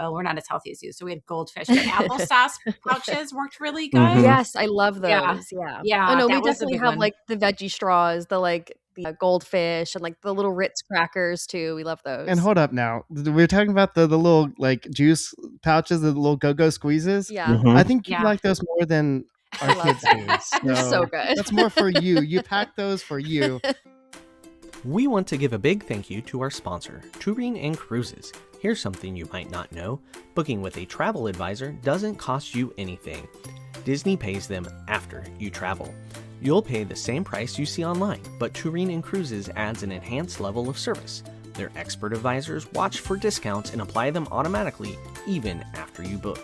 well, we're not as healthy as you. So we had goldfish, but applesauce pouches worked really good. Mhm. Yes, I love Yeah. those. Yeah. Yeah, Oh no, we that was a definitely big have one. like the veggie straws, the goldfish, and like the little Ritz crackers too. We love those. And hold up now. We're talking about the little like juice pouches, the little go-go squeezes. Yeah. Mm-hmm. I Mhm. think you Yeah. like those more than our I love kids them. do. They're so good. That's more for you. You pack those for you. We want to give a big thank you to our sponsor, Touring and Cruises. Here's something you might not know. Booking with a travel advisor doesn't cost you anything. Disney pays them after you travel. You'll pay the same price you see online, but Touring and Cruises adds an enhanced level of service. Their expert advisors watch for discounts and apply them automatically, even after you book.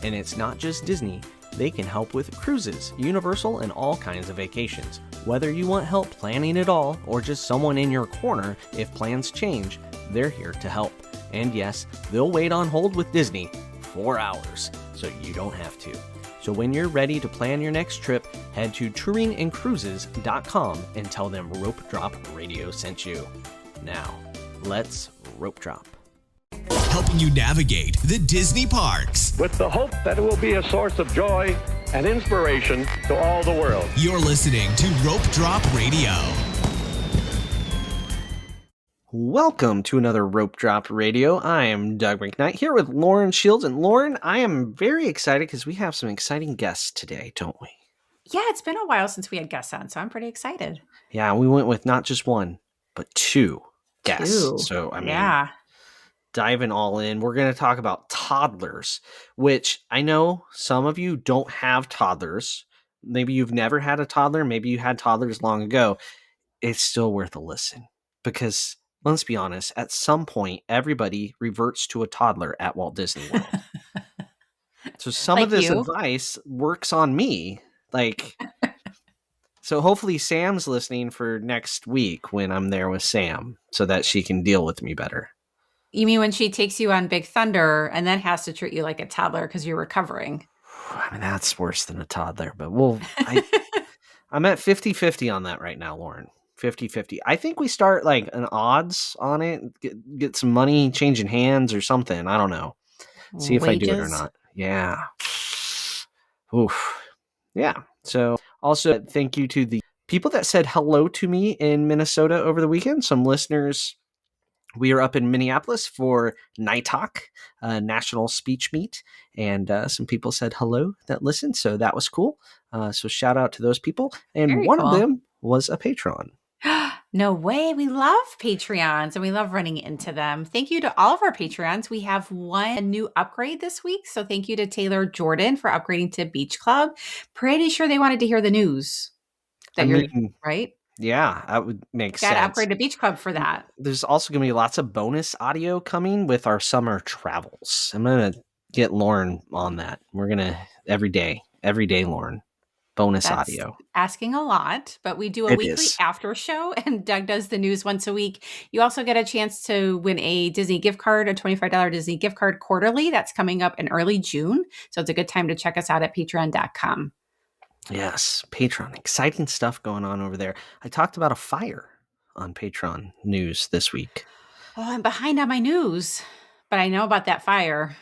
And it's not just Disney. They can help with cruises, Universal, and all kinds of vacations. Whether you want help planning it all, or just someone in your corner if plans change, they're here to help. And yes, they'll wait on hold with Disney 4 hours, so you don't have to. So when you're ready to plan your next trip, head to touringandcruises.com and tell them Rope Drop Radio sent you. Now, let's rope drop. Helping you navigate the Disney parks. with the hope that it will be a source of joy and inspiration to all the world. You're listening to Rope Drop Radio. Welcome to another Rope Drop Radio. I am Doug McKnight here with Lauren Shields. And Lauren, I am very excited because we have some exciting guests today, don't we? Yeah, it's been a while since we had guests on, so I'm pretty excited. Yeah, we went with not just one, but two guests. Two. So, I mean, Yeah. diving all in, we're going to talk about toddlers, which I know some of you don't have toddlers. Maybe you've never had a toddler. Maybe you had toddlers long ago. It's still worth a listen because let's be honest, at some point, everybody reverts to a toddler at Walt Disney World. So some Like of this you. advice works on me. So hopefully Sam's listening for next week when I'm there with Sam so that she can deal with me better. You mean when she takes you on Big Thunder and then has to treat you like a toddler because you're recovering? I mean, that's worse than a toddler, but I'm at 50-50 on that right now, Lauren. 50-50. I think we start like an odds on it, get some money changing hands or something. I don't know. See if I do it or not. Yeah. Oof. Yeah. So also thank you to the people that said hello to me in Minnesota over the weekend. Some listeners. We are up in Minneapolis for NITOC, National Speech Meet, and some people said hello that listened, so that was cool. So shout out to those people. And Very one cool. of them was a patron. No way. We love Patreons and we love running into them. Thank you to all of our Patreons. We have one new upgrade this week. So thank you to Taylor Jordan for upgrading to Beach Club. Pretty sure they wanted to hear the news. Right? Yeah, that would make sense. Got to upgrade to Beach Club for that. There's also going to be lots of bonus audio coming with our summer travels. I'm going to get Lauren on that. We're going to every day, Lauren. Bonus That's audio. Asking a lot, but we do a weekly after show and Doug does the news once a week. You also get a chance to win a Disney gift card, a $25 Disney gift card quarterly. That's coming up in early June. So it's a good time to check us out at patreon.com. Yes, Patreon. Exciting stuff going on over there. I talked about a fire on Patreon news this week. Oh, I'm behind on my news, but I know about that fire.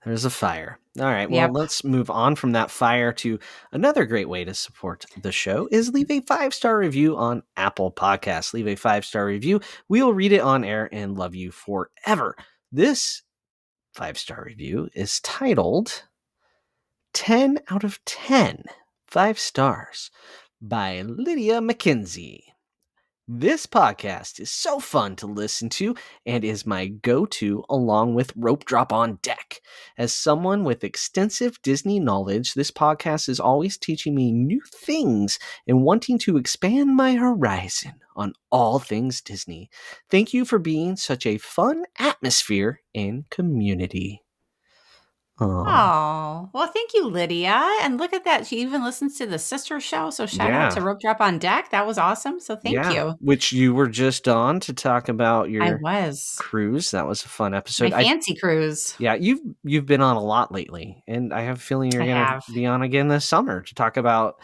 There's a fire. All right, well, let's move on from that fire to another great way to support the show is leave a 5-star review on Apple Podcasts. Leave a 5-star review. We will read it on air and love you forever. This 5-star review is titled 10 out of 10, 5 stars by Lydia McKenzie. This podcast is so fun to listen to and is my go-to along with Rope Drop on Deck. As someone with extensive Disney knowledge, this podcast is always teaching me new things and wanting to expand my horizon on all things Disney. Thank you for being such a fun atmosphere and community. Oh, well, thank you, Lydia. And look at that. She even listens to the sister show. So shout out to Rope Drop on Deck. That was awesome. So thank you. Which you were just on to talk about your cruise. That was a fun episode. My fancy cruise. Yeah, you've been on a lot lately. And I have a feeling you're going to be on again this summer to talk about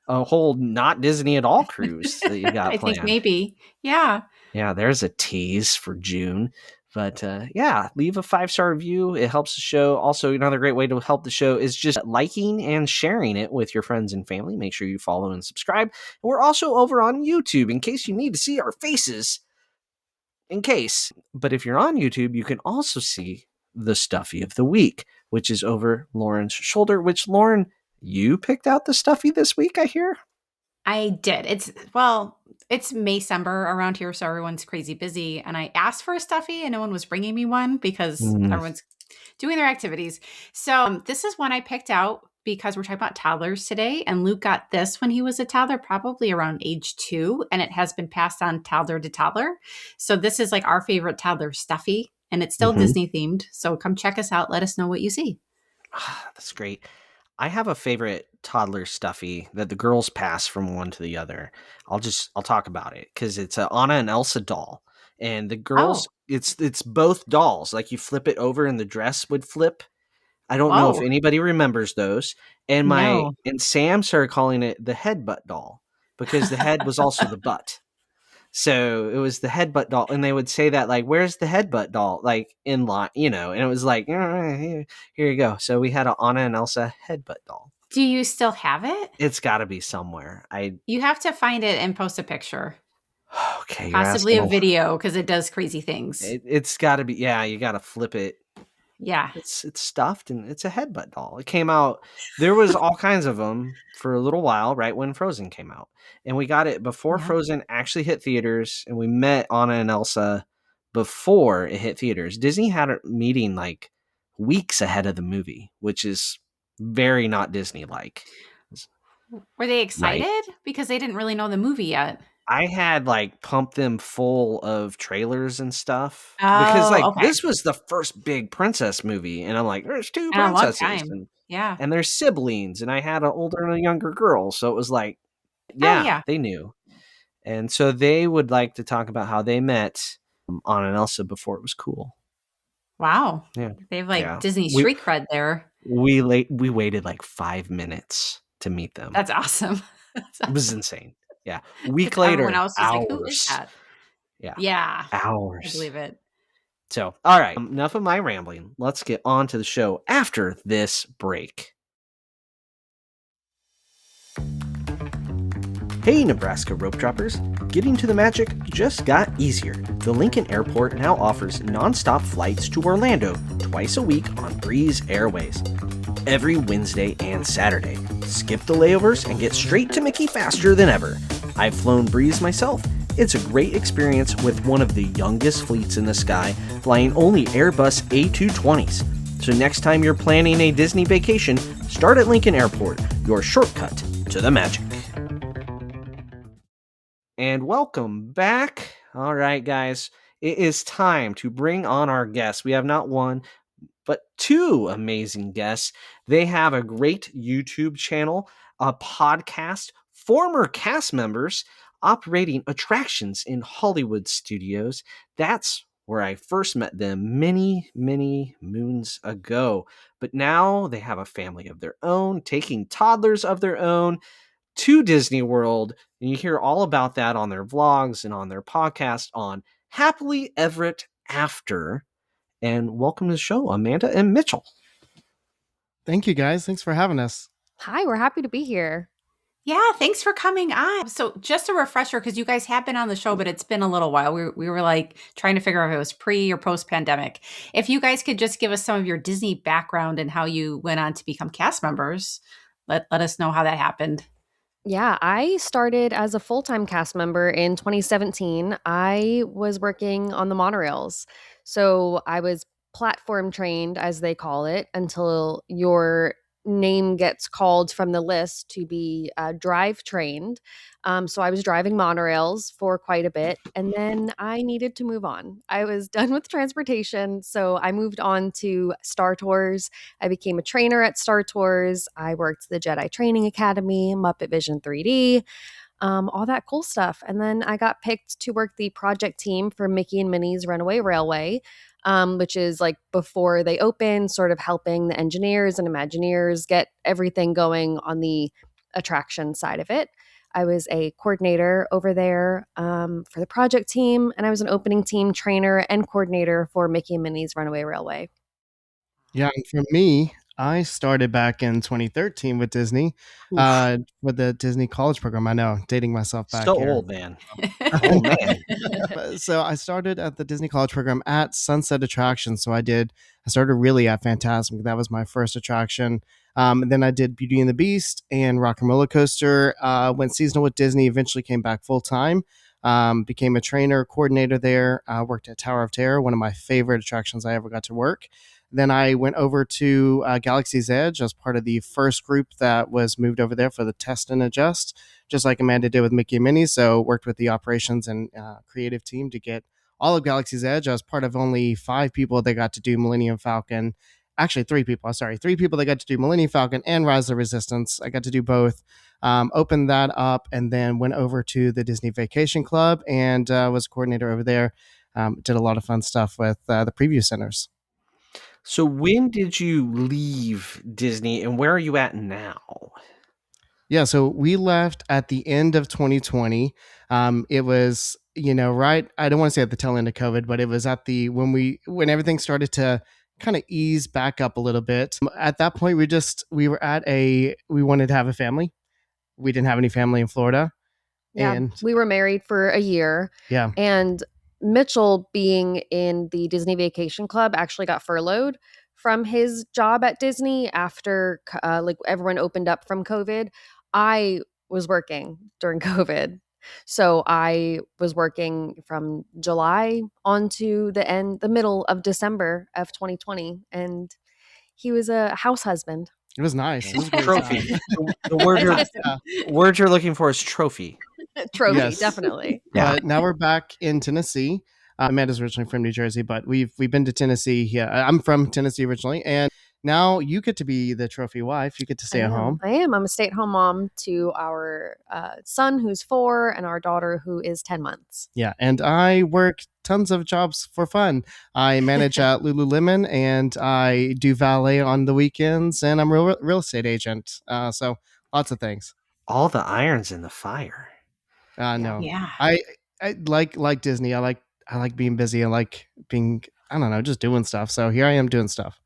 a whole not Disney at all cruise that you got I planned. think maybe. Yeah. Yeah, there's a tease for June. But yeah, leave a 5-star review. It helps the show. Also, another great way to help the show is just liking and sharing it with your friends and family. Make sure you follow and subscribe. And we're also over on YouTube in case you need to see our faces. In case. But if you're on YouTube, you can also see the Stuffy of the Week, which is over Lauren's shoulder, which, Lauren, you picked out the Stuffy this week, I hear? I did. It's Maycember around here, so everyone's crazy busy. And I asked for a stuffy, and no one was bringing me one because everyone's doing their activities. So this is one I picked out because we're talking about toddlers today. And Luke got this when he was a toddler, probably around age 2, and it has been passed on toddler to toddler. So this is like our favorite toddler stuffy, and it's still Disney themed. So come check us out. Let us know what you see. That's great. I have a favorite toddler stuffy that the girls pass from one to the other. I'll talk about it because it's a Anna and Elsa doll, and the girls, it's both dolls. Like you flip it over, and the dress would flip. I don't know if anybody remembers those. And and Sam started calling it the headbutt doll because the head was also the butt. So it was the headbutt doll, and they would say that like, "Where's the headbutt doll?" Like in line, and it was like, here you go. So we had an Anna and Elsa headbutt doll. Do you still have it? It's got to be somewhere. You have to find it and post a picture. Okay, possibly a video because it does crazy things. It's got to be. Yeah, you got to flip it. Yeah, it's stuffed and it's a headbutt doll. It came out. There was all kinds of them for a little while, right when Frozen came out, and we got it before Frozen actually hit theaters. And we met Anna and Elsa before it hit theaters. Disney had a meeting like weeks ahead of the movie, which is very not Disney like. Were they excited because they didn't really know the movie yet? I had like pumped them full of trailers and stuff because this was the first big princess movie, and I'm like, there's 2 princesses, and there's siblings, and I had an older and a younger girl, so it was like, they knew, and so they would like to talk about how they met Anna and Elsa before it was cool. Wow, they have Disney street cred there. We waited like 5 minutes to meet them. That's awesome. It was insane. Yeah. A week later, everyone else was hours. Like, who is that? Yeah. Hours. I believe it. So, all right. Enough of my rambling. Let's get on to the show after this break. Hey, Nebraska rope droppers. Getting to the magic just got easier. The Lincoln Airport now offers nonstop flights to Orlando twice a week on Breeze Airways. Every Wednesday and Saturday. Skip the layovers and get straight to Mickey faster than ever. I've flown Breeze myself. It's a great experience with one of the youngest fleets in the sky, flying only Airbus A220s. So next time you're planning a Disney vacation, start at Lincoln Airport, your shortcut to the magic. And welcome back. All right, guys, it is time to bring on our guests. We have not one, but 2 amazing guests. They have a great YouTube channel, a podcast, former cast members operating attractions in Hollywood studios. That's where I first met them many, many moons ago. But now they have a family of their own, taking toddlers of their own to Disney World. And you hear all about that on their vlogs and on their podcast on Happily Everett After. And welcome to the show, Amanda and Mitchell. Thank you, guys. Thanks for having us. Hi, we're happy to be here. Yeah, thanks for coming on. So just a refresher, because you guys have been on the show, but it's been a little while. We were like trying to figure out if it was pre or post pandemic. If you guys could just give us some of your Disney background and how you went on to become cast members, let us know how that happened. Yeah, I started as a full-time cast member in 2017. I was working on the monorails. So I was platform trained, as they call it, until your name gets called from the list to be drive trained. So I was driving monorails for quite a bit, and then I needed to move on. I was done with transportation, so I moved on to Star Tours. I became a trainer at Star Tours. I worked at the Jedi Training Academy, Muppet Vision 3D, all that cool stuff. And then I got picked to work the project team for Mickey and Minnie's Runaway Railway, which is like before they open, sort of helping the engineers and Imagineers get everything going on the attraction side of it. I was a coordinator over there for the project team, and I was an opening team trainer and coordinator for Mickey and Minnie's Runaway Railway. Yeah, and for me, I started back in 2013 with Disney, Oof. with the Disney College program. I know, dating myself back So here. old, man. Oh, man. So I started at the Disney College program at Sunset Attractions. So I started really at Fantasmic. That was my first attraction. And then I did Beauty and the Beast and Rock and Roller Coaster. Went seasonal with Disney. Eventually came back full time. Became a trainer, coordinator there. Worked at Tower of Terror, one of my favorite attractions I ever got to work. Then I went over to Galaxy's Edge as part of the first group that was moved over there for the test and adjust, just like Amanda did with Mickey and Minnie. So worked with the operations and creative team to get all of Galaxy's Edge. I was part of only 5 people that got to do Millennium Falcon. Actually, 3 people. Sorry, 3 people that got to do Millennium Falcon and Rise of the Resistance. I got to do both. Opened that up and then went over to the Disney Vacation Club and was a coordinator over there. Did a lot of fun stuff with the preview centers. So when did you leave Disney and where are you at now? Yeah, so we left at the end of 2020. It was, right. I don't want to say at the tail end of COVID, but it was at when everything started to kind of ease back up a little bit. At that point, we wanted to have a family. We didn't have any family in Florida. Yeah, And we were married for a year. yeah, And Mitchell, being in the Disney Vacation Club, actually got furloughed from his job at Disney after everyone opened up from COVID. I was working during COVID. So I was working from July on to the middle of December of 2020. And he was a house husband. it was nice. It was a great Trophy. time. The word you're looking for is trophy. Trophy, Yes. definitely. Yeah. But now we're back in Tennessee. Amanda's originally from New Jersey, but we've been to Tennessee. Yeah, I'm from Tennessee originally, and now you get to be the trophy wife. You get to stay at home. I am. I'm a stay-at-home mom to our son, who's 4, and our daughter, who is 10 months. Yeah, and I work tons of jobs for fun. I manage at Lululemon, and I do valet on the weekends, and I'm a real estate agent. So lots of things. All the irons in the fire. No, Yeah. I like Disney. I like being busy. I like being, I don't know, just doing stuff. So here I am doing stuff.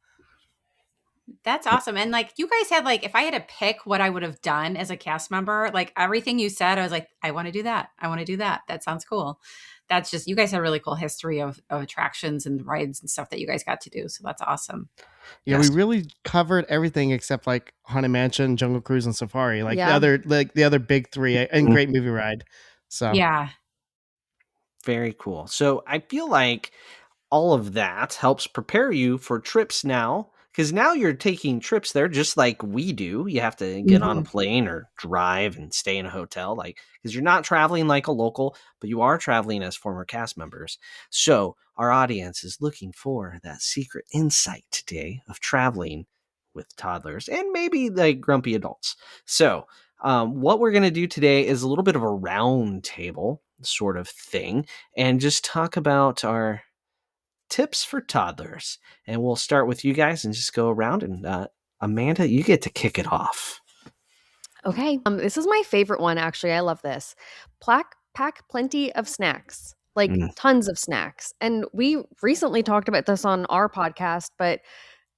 That's awesome. And like you guys had if I had to pick what I would have done as a cast member, like everything you said, I was like, I want to do that. I want to do that. That sounds cool. That's just, you guys have a really cool history of attractions and rides and stuff that you guys got to do. So that's awesome. Yeah, Yes. we really covered everything except like Haunted Mansion, Jungle Cruise, and Safari. Like Yeah. the other big 3, and Great Movie Ride. So Yeah. Very cool. So I feel like all of that helps prepare you for trips now, because now you're taking trips there just like we do. You have to get on a plane or drive and stay in a hotel, because you're not traveling like a local, but you are traveling as former cast members. So our audience is looking for that secret insight today of traveling with toddlers and maybe like grumpy adults. So what we're going to do today is a little bit of a round table sort of thing and just talk about our tips for toddlers. And we'll start with you guys and just go around. And Amanda, you get to kick it off. Okay. This is my favorite one, actually. I love this. Pack plenty of snacks, tons of snacks. And we recently talked about this on our podcast, but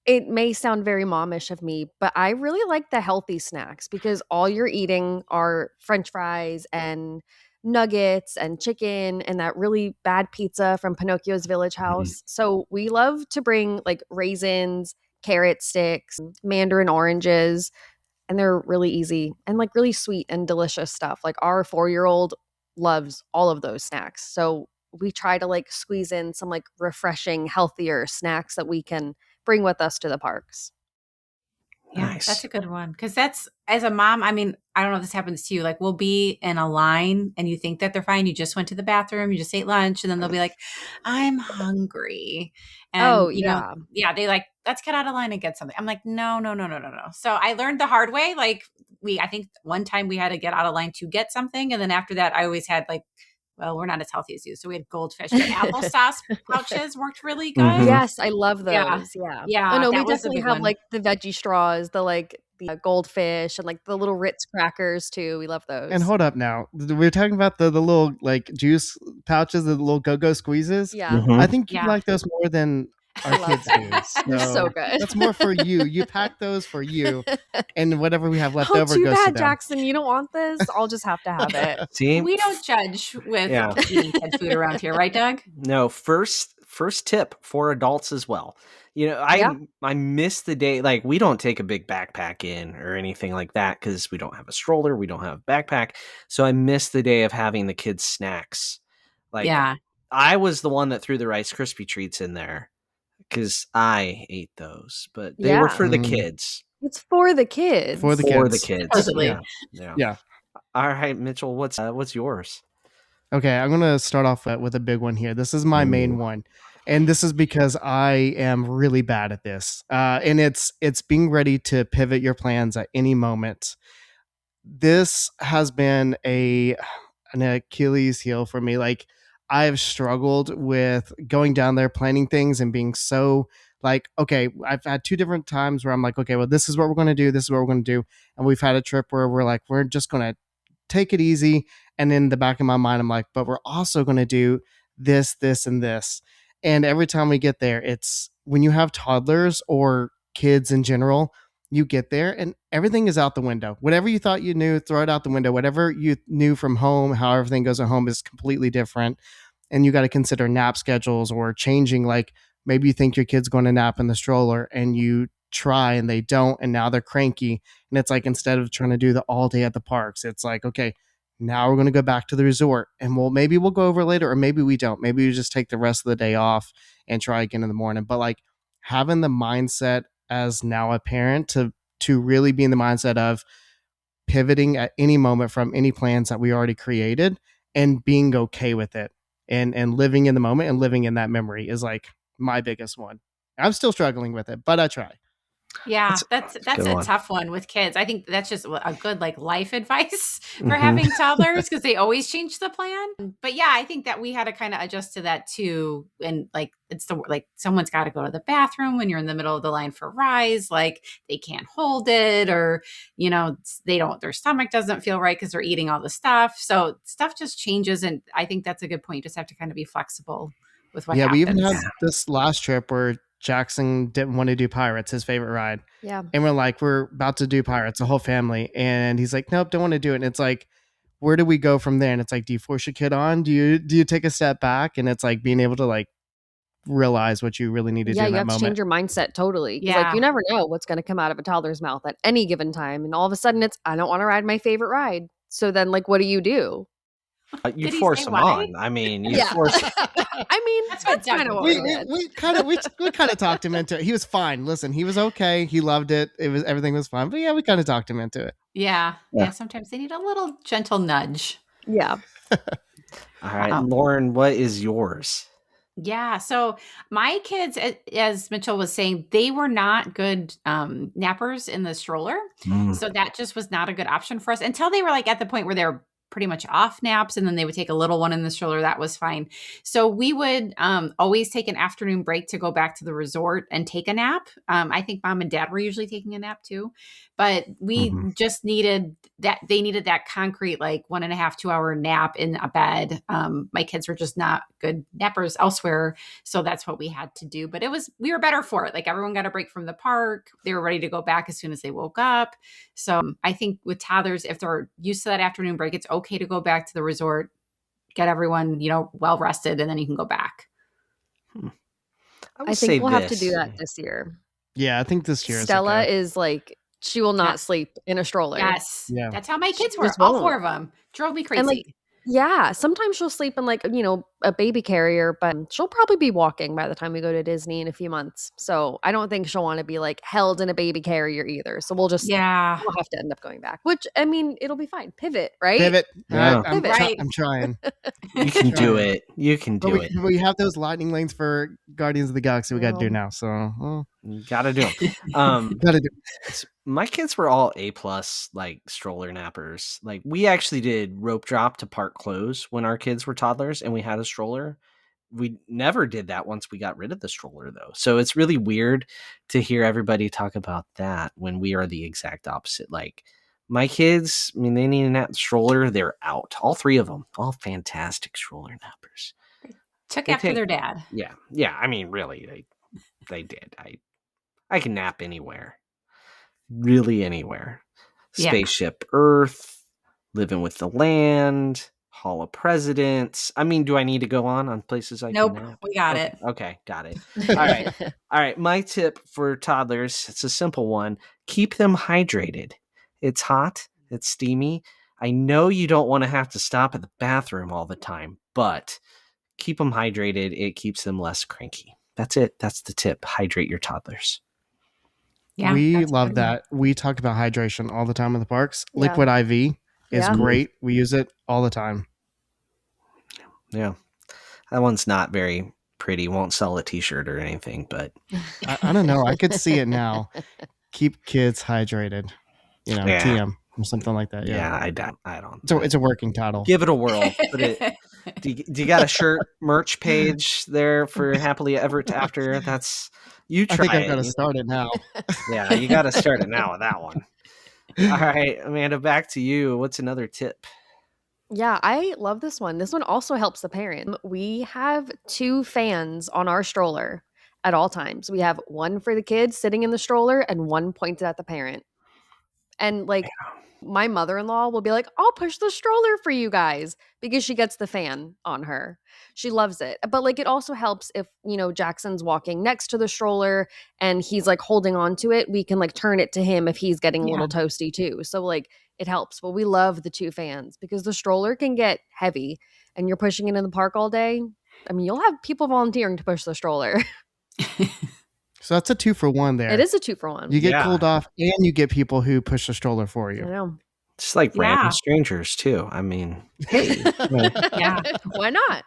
it may sound very momish of me, but I really like the healthy snacks because all you're eating are French fries and nuggets and chicken and that really bad pizza from Pinocchio's Village House. So we love to bring raisins, carrot sticks, mandarin oranges, and they're really easy and really sweet and delicious stuff. Like our 4-year-old loves all of those snacks. So we try to squeeze in some refreshing, healthier snacks that we can bring with us to the parks. Yeah, Nice. that's a good one. Because that's, as a mom, I mean, I don't know if this happens to you. We'll be in a line and you think that they're fine. You just went to the bathroom, you just ate lunch, and then they'll be like, I'm hungry. And, yeah, they let's get out of line and get something. I'm like, no. So I learned the hard way. I think one time we had to get out of line to get something. And then after that, I always had well, we're not as healthy as you. So we had goldfish. The applesauce pouches worked really good. Mhm. Yes, I love those. Yeah. Yeah. Yeah, Oh, no, we that was a definitely big have one. the veggie straws, the the goldfish and like the little Ritz crackers too. We love those. And hold up now. We're talking about the little like juice pouches, the little go-go squeezes. Yeah. I think you Yeah. like those more than I our love kids them. do. They're so good. That's more for you. You pack those for you, and whatever we have left Oh, over too goes to bad, them. Jackson. You don't want this? I'll just have to have it. See, We don't judge with Yeah. eating kid food around here, right, Doug? no, first tip for adults as well. Yeah. I miss the day, like we don't take a big backpack in or anything like that because we don't have a stroller, we don't have a backpack. So I miss the day of having the kids' snacks. Like Yeah. I was the one that threw the Rice Krispie treats in there because I ate those, but they were Yeah. for the Mm. kids. It's for the kids. For the For kids. the kids. Supposedly. Yeah. Yeah. All right, Mitchell, what's yours? Okay, I'm gonna start off with a big one here. This is my main one, and this is because I am really bad at this. And it's being ready to pivot your plans at any moment. This has been an Achilles heel for me. Like I've struggled with going down there planning things and being so like, okay, I've had two different times where I'm like, okay, well, this is what we're going to do. This is what we're going to do. And we've had a trip where we're like, we're just going to take it easy. And in the back of my mind, I'm like, but we're also going to do this, this, and this. And every time we get there, it's when you have toddlers or kids in general, you get there and everything is out the window. Whatever you thought you knew, throw it out the window. Whatever you knew from home, how everything goes at home is completely different. And you got to consider nap schedules or changing. Like maybe you think your kid's going to nap in the stroller and you try and they don't. And now they're cranky. And it's like, instead of trying to do the all day at the parks, it's like, okay, now we're going to go back to the resort and maybe we'll go over later or maybe we don't. Maybe we just take the rest of the day off and try again in the morning. But like having the mindset as now a parent to really be in the mindset of pivoting at any moment from any plans that we already created and being okay with it and living in the moment and living in that memory is like my biggest one. I'm still struggling with it, but I try. Yeah, that's good a one. tough one with kids. I think that's just a good like life advice for Mhm. having toddlers because they always change the plan. But yeah, I think that we had to kind of adjust to that too. And like someone's got to go to the bathroom when you're in the middle of the line for Rise. Like they can't hold it, or their stomach doesn't feel right because they're eating all the stuff. So stuff just changes, and I think that's a good point. You just have to kind of be flexible with what happens. We even had this last trip where Jackson didn't want to do Pirates, his favorite ride. Yeah. And we're like, we're about to do Pirates, the whole family. And he's like, nope, don't want to do it. And it's like, where do we go from there? And it's like, do you force your kid on? Do you take a step back? And it's like being able to like realize what you really need to do in you that have moment. to change your mindset totally. Because like you never know what's going to come out of a toddler's mouth at any given time. And all of a sudden it's, I don't want to ride my favorite ride. So then like, what do? You Did he force say them why? on. I mean, you Yeah. force. I mean, that's kind of what we did. we kind of talked him into it. He was fine. Listen, he was okay. He loved it. Everything was fine. But yeah, we kind of talked him into it. Yeah. Sometimes they need a little gentle nudge. Yeah. All right, Lauren, what is yours? Yeah. So my kids, as Mitchell was saying, they were not good nappers in the stroller. So that just was not a good option for us until they were like at the point where they were pretty much off naps, and then they would take a little one in the stroller. That was fine. So we would always take an afternoon break to go back to the resort and take a nap. I think mom and dad were usually taking a nap too, but we just needed that. They needed that concrete, like 1.5, 2 hour nap in a bed. My kids were just not good nappers elsewhere. So that's what we had to do, but we were better for it. Like everyone got a break from the park. They were ready to go back as soon as they woke up. So I think with toddlers, if they're used to that afternoon break, it's okay to go back to the resort, get everyone, well rested, and then you can go back. I think we'll have to do that this year. Yeah, I think this year Stella is like, she will not sleep in a stroller. Yes. Yeah. That's how my kids She were. just All won't. 4 of them. Drove me crazy. And like, yeah, sometimes she'll sleep in like, a baby carrier, but she'll probably be walking by the time we go to Disney in a few months. So I don't think she'll want to be like held in a baby carrier either. So we'll have to end up going back, which I mean, it'll be fine. Pivot, right? Pivot. Yeah. I'm Right. trying. You can do it. You can But do it. we have those lightning lanes for Guardians of the Galaxy we got to do now. So You gotta do it. got to do. My kids were all A+ like stroller nappers. Like we actually did rope drop to park close when our kids were toddlers and we had a stroller. we never did that once we got rid of the stroller, though. So it's really weird to hear everybody talk about that when we are the exact opposite. Like my kids, I mean, they need a nap stroller. They're out. All three of them, all fantastic stroller nappers. Took They after take, their dad. yeah. Yeah. I mean, really, they did. I can nap anywhere, really anywhere. Yeah. Spaceship Earth, Living with the Land, Hall of Presidents. I mean, do I need to go on places I Nope, can nap? we got Okay, it. okay, got it. All right. All right. My tip for toddlers, it's a simple one. Keep them hydrated. It's hot, it's steamy. I know you don't want to have to stop at the bathroom all the time, but keep them hydrated. It keeps them less cranky. That's it. That's the tip. Hydrate your toddlers. Yeah, we that's a love good one. that. We talk about hydration all the time in the parks. Yeah. Liquid IV is Yeah. great. We use it all the time. Yeah. That one's not very pretty. Won't sell a t-shirt or anything, but I don't know. I could see it now. Keep kids hydrated. Yeah. TM or something like that. yeah, Yeah. I don't. So it's a working title. Give it a whirl. Put it. Do you got a shirt merch page there for Happily Everett After? That's you I try think I've got to it. start it now. Yeah, you got to start it now with that one. All right, Amanda, back to you. What's another tip? Yeah, I love this one. This one also helps the parent. We have 2 fans on our stroller at all times. We have one for the kids sitting in the stroller and one pointed at the parent. And like my mother-in-law will be like, I'll push the stroller for you guys because she gets the fan on her. She loves it. But like it also helps if, Jackson's walking next to the stroller and he's like holding on to it, we can like turn it to him if he's getting a Yeah. little toasty too. So like it helps. But we love the 2 fans because the stroller can get heavy and you're pushing it in the park all day. I mean, you'll have people volunteering to push the stroller. So that's a 2-for-1 there. It is a 2-for-1. You get Yeah. cooled off and you get people who push the stroller for I you. know. Just like Yeah. random strangers too. I mean, hey, Yeah. Why not?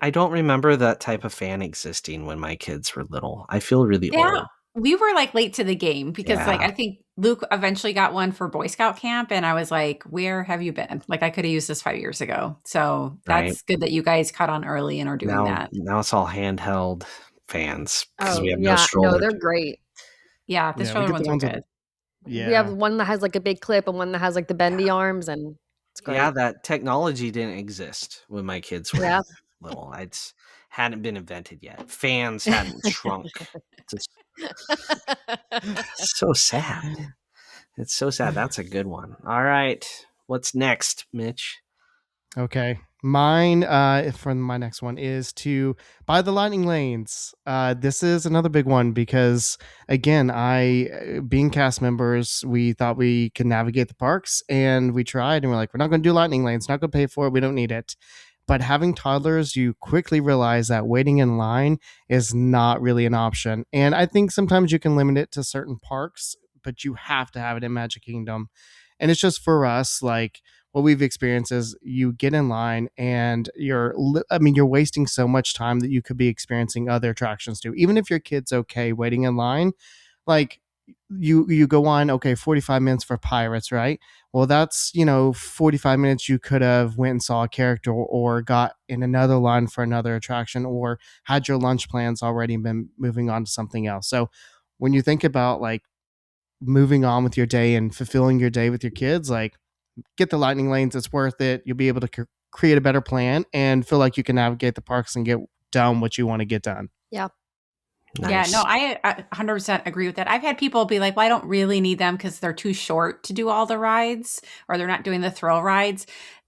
I don't remember that type of fan existing when my kids were little. I feel really Yeah. old. We were like late to the game because like Yeah. I think Luke eventually got one for Boy Scout camp and I was like, where have you been? Like I could have used this 5 years ago. So that's Right. good that you guys caught on early and are doing that. Now it's all handheld fans because Oh, we have yeah. no stroller. No, they're great. Yeah, the Yeah, we stroller get the ones are ones with- good. Yeah. We have one that has like a big clip and one that has like the bendy arms, and it's great. Yeah, that technology didn't exist when my kids were Yeah. little. It hadn't been invented yet. Fans hadn't shrunk. It's so sad. It's so sad. That's a good one. All right. What's next, Mitch? Okay. Mine for my next one is to buy the lightning lanes. This is another big one because again, being cast members, we thought we could navigate the parks and we tried and we're like, we're not going to do lightning lanes, not going to pay for it, we don't need it. But having toddlers, you quickly realize that waiting in line is not really an option. And I think sometimes you can limit it to certain parks, but you have to have it in Magic Kingdom. And it's just for us, like what we've experienced is you get in line and you're wasting so much time that you could be experiencing other attractions too. Even if your kid's okay waiting in line, like you go on, okay, 45 minutes for Pirates, right? Well, that's 45 minutes you could have went and saw a character or got in another line for another attraction or had your lunch plans already been moving on to something else. So when you think about like moving on with your day and fulfilling your day with your kids, like get the lightning lanes, it's worth it. You'll be able to create a better plan and feel like you can navigate the parks and get done what you want to get done. Yeah. Yeah, no, I 100% agree with that. I've had people be like, well, I don't really need them because they're too short to do all the rides or they're not doing the thrill rides.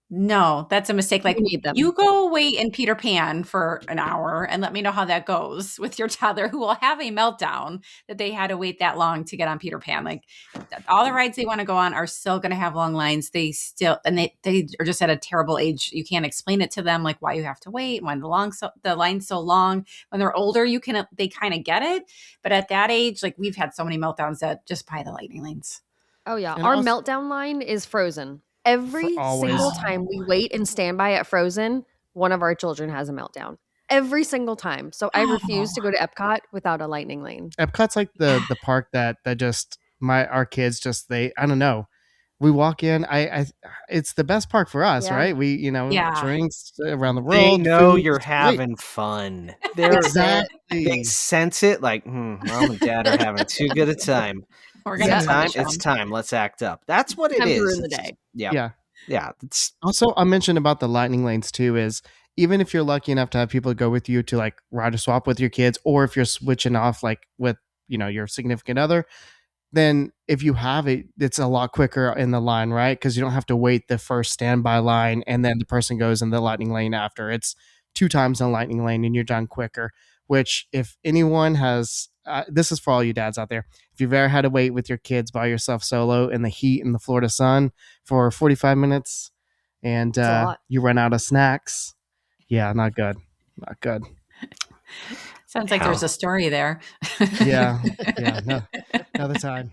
No, that's a mistake. Like You need them. you go wait in Peter Pan for an hour and let me know how that goes with your toddler who will have a meltdown that they had to wait that long to get on Peter Pan. Like all the rides they want to go on are still going to have long lines. They are just at a terrible age. You can't explain it to them like why you have to wait when the line's so long. When they're older, they kind of get it. But at that age, like we've had so many meltdowns that just buy the lightning lanes. Oh yeah. And Our also- meltdown line is Frozen. Every always. single time we wait and stand by at Frozen, one of our children has a meltdown. Every single time. So I refuse to go to Epcot without a lightning lane. Epcot's like the park that just our kids just I don't know. We walk in. It's the best park for us, Yeah. right? We, Yeah. drinks around the They world, know food. you're It's great. having fun. They Exactly. sense it like, mom and dad are having too good a time. We're Is going it to Yep. time? punish It's them. time. Let's act up. That's what it Time to is. ruin the It's day. yeah. Yeah. Yeah. It's Also, I mentioned about the lightning lanes too. Is even if you're lucky enough to have people go with you to like ride a swap with your kids, or if you're switching off like with your significant other, then if you have it, it's a lot quicker in the line, right? Because you don't have to wait the first standby line and then the person goes in the lightning lane after. It's 2 times in the lightning lane and you're done quicker. Which, if anyone has, this is for all you dads out there. If you've ever had to wait with your kids by yourself solo in the heat in the Florida sun for 45 minutes and It's a lot. you run out of snacks, yeah, not good. Not good. Sounds like there's a story there. Yeah. Yeah. No, another time.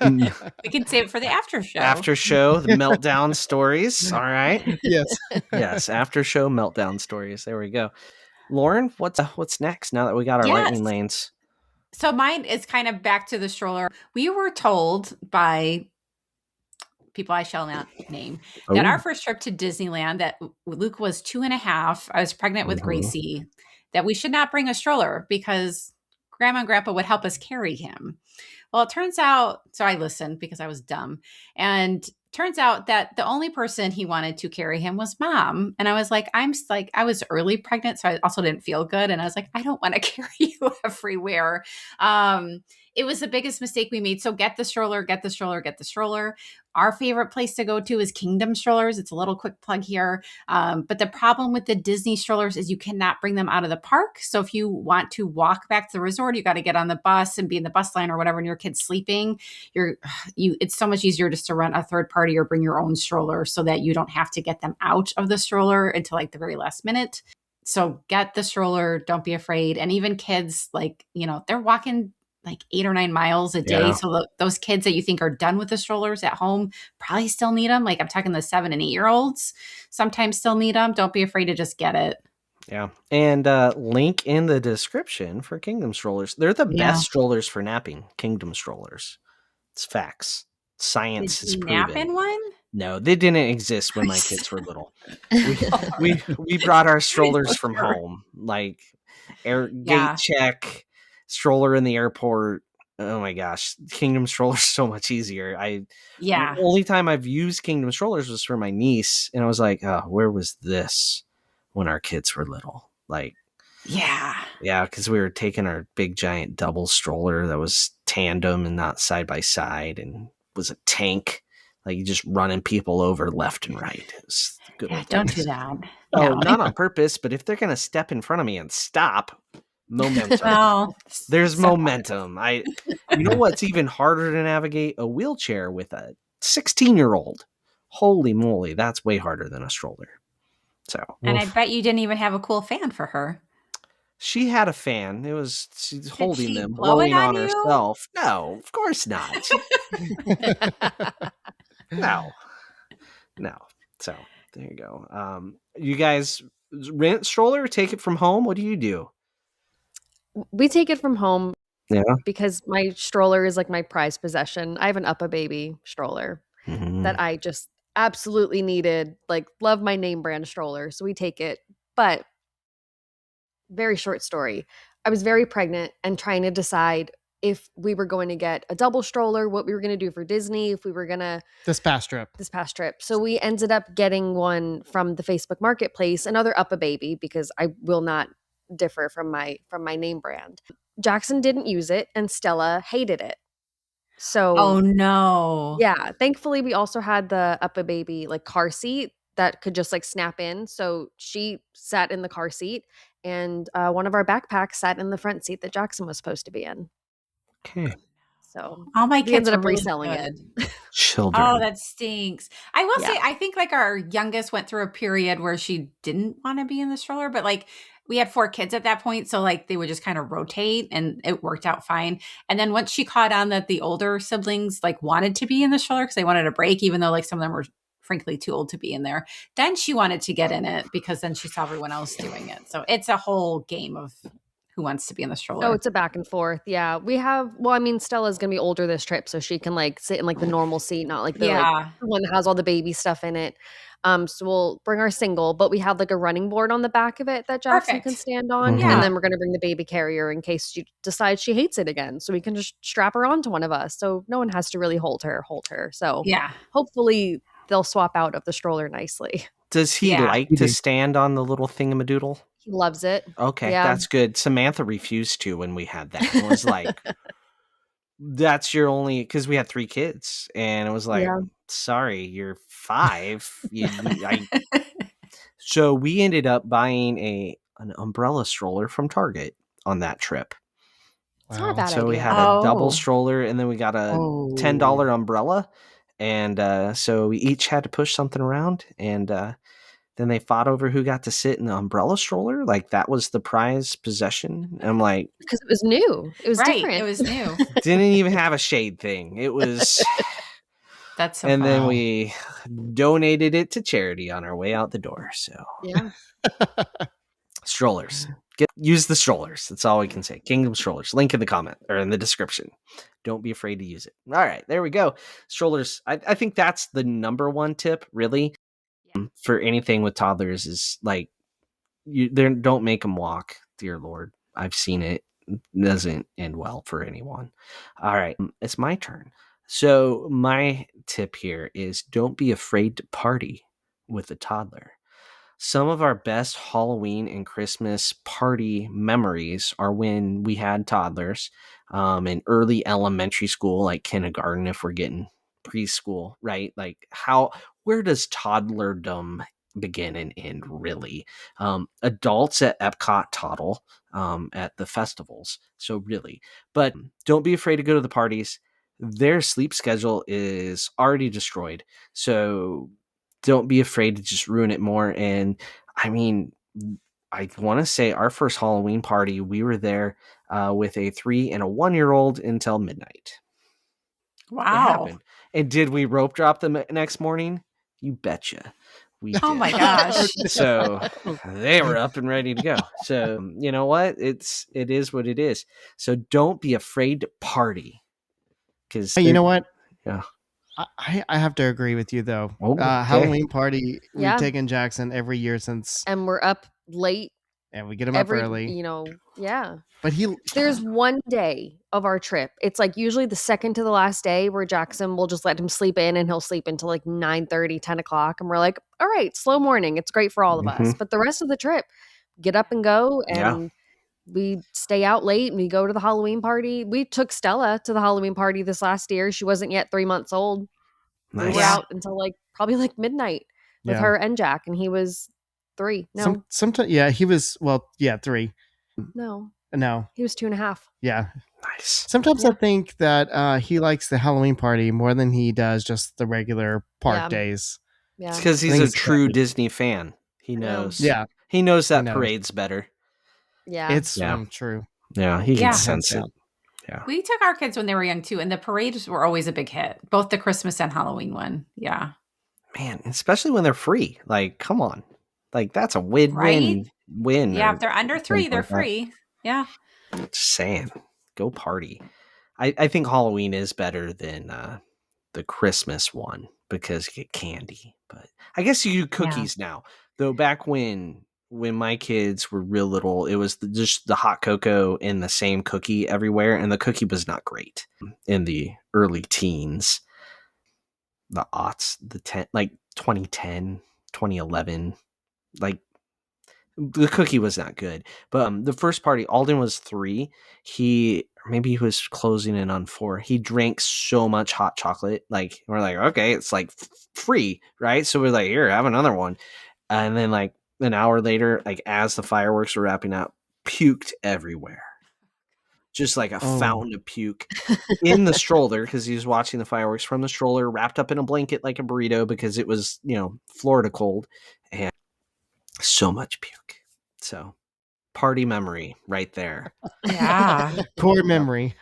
We can save it for the after show. after show, the meltdown stories. All right. Yes. Yes, after show meltdown stories. There we go. Lauren, what's next now that we got our lightning Yes. lanes? So mine is kind of back to the stroller. We were told by people I shall not name that Oh. our first trip to Disneyland, that Luke was 2.5. I was pregnant with Gracie, that we should not bring a stroller because Grandma and Grandpa would help us carry him. Well, it turns out, so I listened because I was dumb. And turns out that the only person he wanted to carry him was Mom. And I was like, I was early pregnant, so I also didn't feel good. And I was like, I don't want to carry you everywhere. It was the biggest mistake we made. So get the stroller, get the stroller, get the stroller. Our favorite place to go to is Kingdom Strollers. It's a little quick plug here. But the problem with the Disney strollers is you cannot bring them out of the park. So if you want to walk back to the resort, you got to get on the bus and be in the bus line or whatever, and your kid's sleeping. It's so much easier just to rent a third party or bring your own stroller so that you don't have to get them out of the stroller until like the very last minute. So get the stroller. Don't be afraid. And even kids, they're walking like 8 or 9 miles a day. Yeah. So those kids that you think are done with the strollers at home probably still need them. Like I'm talking the 7 and 8-year-olds sometimes still need them. Don't be afraid to just get it. Yeah. And link in the description for Kingdom Strollers. They're the best strollers for napping, Kingdom Strollers. It's facts. Science Did is you proven. nap in one? No, they didn't exist when my kids were little. We brought our strollers from home, like gate check, stroller in the airport. Oh my gosh, Kingdom Strollers so much easier. The only time I've used Kingdom Strollers was for my niece, and I was like, oh, where was this when our kids were little? Like, yeah, because we were taking our big giant double stroller that was tandem and not side by side, and was a tank. Like you just running people over left and right. It was good. Yeah, don't do that. Oh, not on purpose, but if they're gonna step in front of me and stop, momentum. Well, there's momentum. You know what's even harder to navigate? A wheelchair with a 16-year-old. Holy moly, that's way harder than a stroller. So, and I bet you didn't even have a cool fan for her. She had a fan. She's holding them, blowing on you? herself. No, of course not. No. So there you go. You guys rent stroller, take it from home. What do you do? We take it from home. Yeah. Because my stroller is like my prized possession. I have an Up-A-Baby stroller that I just absolutely needed. Like, love my name brand stroller. So we take it. But very short story. I was very pregnant and trying to decide if we were going to get a double stroller, what we were going to do for Disney, if we were going to this past trip. So we ended up getting one from the Facebook Marketplace, another Up-A-Baby, because I will not differ from my name brand. Jackson didn't use it and Stella hated it. So oh no. Yeah, thankfully we also had the Up-A-Baby like car seat that could just like snap in. So she sat in the car seat and one of our backpacks sat in the front seat that Jackson was supposed to be in. Okay. So all my we kids ended up really reselling it. Children. Oh, that stinks. I will say, I think like our youngest went through a period where she didn't want to be in the stroller, but like we had 4 kids at that point. So like they would just kind of rotate and it worked out fine. And then once she caught on that the older siblings like wanted to be in the stroller because they wanted a break, even though like some of them were frankly too old to be in there, then she wanted to get in it because then she saw everyone else doing it. So it's a whole game of who wants to be in the stroller. Oh, it's a back and forth. Yeah. Stella's going to be older this trip, so she can like sit in like the normal seat, not like the one that has all the baby stuff in it. So we'll bring our single, but we have like a running board on the back of it that Jackson can stand on. Yeah. And then we're going to bring the baby carrier in case she decides she hates it again. So we can just strap her onto one of us. So no one has to really hold her. So hopefully they'll swap out of the stroller nicely. Does he like to stand on the little thingamadoodle? He loves it. Okay, that's good. Samantha refused to when we had that. It was like, that's your only, because we had 3 kids, and it was like, sorry, you're 5. So we ended up buying an umbrella stroller from Target on that trip. It's not a bad idea. So we had a double stroller, and then we got a $10 umbrella, and so we each had to push something around, and then they fought over who got to sit in the umbrella stroller. Like, that was the prized possession. I'm like, because it was new. It was different. It was new. Didn't even have a shade thing. It was. That's so. And fun. Then we donated it to charity on our way out the door. So yeah, strollers. Use the strollers. That's all we can say. Kingdom strollers. Link in the comment or in the description. Don't be afraid to use it. All right, there we go. Strollers. I think that's the number one tip, really. For anything with toddlers is like, don't make them walk. Dear Lord, I've seen it. It doesn't end well for anyone. All right, it's my turn. So my tip here is don't be afraid to party with a toddler. Some of our best Halloween and Christmas party memories are when we had toddlers in early elementary school, like kindergarten, if we're getting preschool, right? Like, where does toddlerdom begin and end, really? Adults at Epcot toddle at the festivals. So really, but don't be afraid to go to the parties. Their sleep schedule is already destroyed. So don't be afraid to just ruin it more. And I mean, I want to say our first Halloween party, we were there with a 3 and a 1-year-old until midnight. Wow. And did we rope drop the next morning? You betcha. We did. Oh my gosh. So they were up and ready to go. So you know what? It is what it is. So don't be afraid to party. Because hey, you know what? Yeah. I have to agree with you, though. Okay. Halloween party, we've taken Jackson every year since. And we're up late. And we get him up early. Yeah. But there's one day of our trip. It's like usually the second to the last day where Jackson will just let him sleep in, and he'll sleep until like 9:30, 10 o'clock. And we're like, all right, slow morning. It's great for all of us. But the rest of the trip, get up and go. And we stay out late and we go to the Halloween party. We took Stella to the Halloween party this last year. She wasn't yet 3 months old. Nice. We were out until probably midnight with her and Jack, and he was 3. No. Sometimes, he was, 3. No. He was 2.5. Yeah. Nice. Sometimes I think that he likes the Halloween party more than he does just the regular park days. Yeah. It's because he's a true Disney fan. He knows. Yeah. He knows that parade's better. Yeah. It's true. Yeah, he can sense it. Yeah. We took our kids when they were young too, and the parades were always a big hit, both the Christmas and Halloween one. Yeah. Man, especially when they're free. Like, come on. Like, that's a win. Yeah, if they're under 3, they're free. Yeah. Just saying. Go party. I think Halloween is better than the Christmas one because you get candy. But I guess you do cookies now. Though back when my kids were real little, it was just the hot cocoa in the same cookie everywhere, and the cookie was not great in the early teens. The aughts, 2010, 2011, like the cookie was not good. But the first party, Alden was 3. He was closing in on 4. He drank so much hot chocolate. Like, we're like, okay, it's like free, right? So we're like, here, have another one. And then like an hour later, like as the fireworks were wrapping up, puked everywhere. Just like a fountain of puke in the stroller because he was watching the fireworks from the stroller, wrapped up in a blanket like a burrito because it was, Florida cold, and so much puke. So party memory right there. Yeah. Core memory